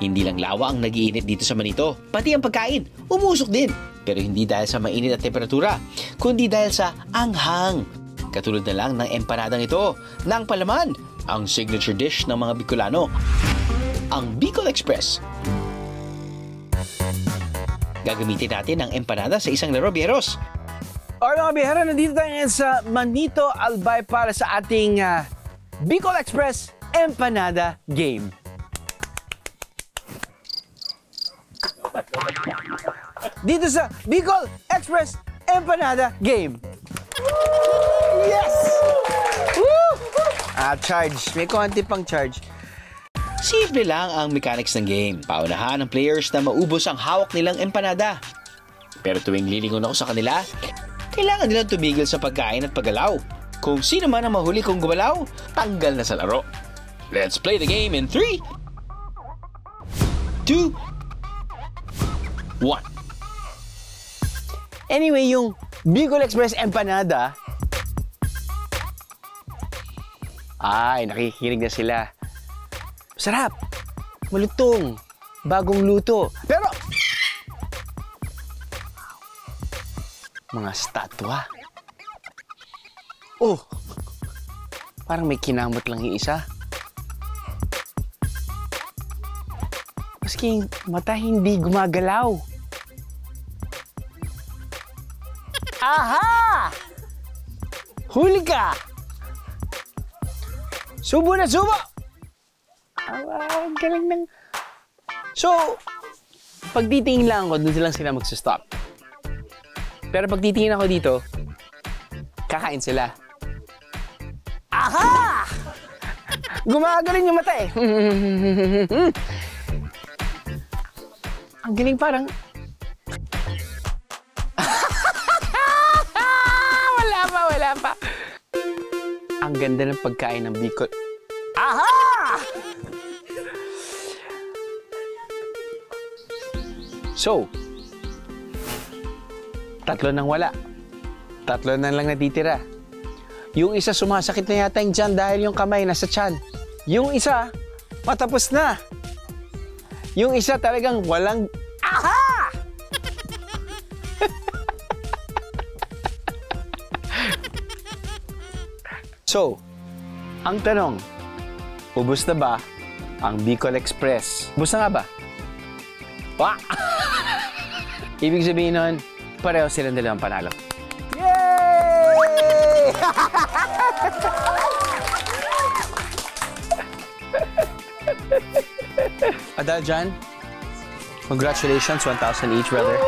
Hindi lang lawa ang nagiinit dito sa Manito, pati ang pagkain, umusok din. Pero hindi dahil sa mainit at temperatura, kundi dahil sa anghang. Katulad na lang ng empanadang ito, ng palaman, ang signature dish ng mga Bicolano, ang Bicol Express. Gagamitin natin ang empanada sa isang laro, Bieros. Alright mga bihara, nandito tayo ngayon sa Manito Albay para sa ating Bicol Express Empanada Game. Dito sa Bicol Express Empanada Game. Yes! Woo! Charge. May konti pang charge. Simple lang ang mechanics ng game. Paunahan ng players na maubos ang hawak nilang empanada. Pero tuwing lilingon ako sa kanila, kailangan nilang tumigil sa pagkain at paggalaw. Kung sino man ang mahuli kong gumalaw, tanggal na sa laro. Let's play the game in 3, 2, 1. Anyway, yung Bicol Express Empanada, ay, nakikinig na sila. Sarap, malutong, bagong luto. Pero, mga statwa. Oh, parang may kinamot lang yung isa. Maski mata hindi gumagalaw. Aha! Huli ka! Subo na subo! Ang galing ng... So, pag titingin lang ako, doon lang sila magsustop. Pero pag titingin ako dito, kakain sila. Aha! Gumagaling yung mata eh. Ang galing parang... wala pa. Ang ganda ng pagkain ng Bicol. Aha! So, tatlo nang wala. Tatlo na lang natitira. Yung isa sumasakit na yata yung tiyan dahil yung kamay nasa tiyan. Yung isa, patapos na. Yung isa talagang walang... Aha! So, ang tanong, ubos na ba ang Bicol Express? Ubos na nga ba? Wah! Ibig sabihin nun, pareho silang dalawang panalo. Yay! Adal dyan, congratulations, 1,000 each, brother.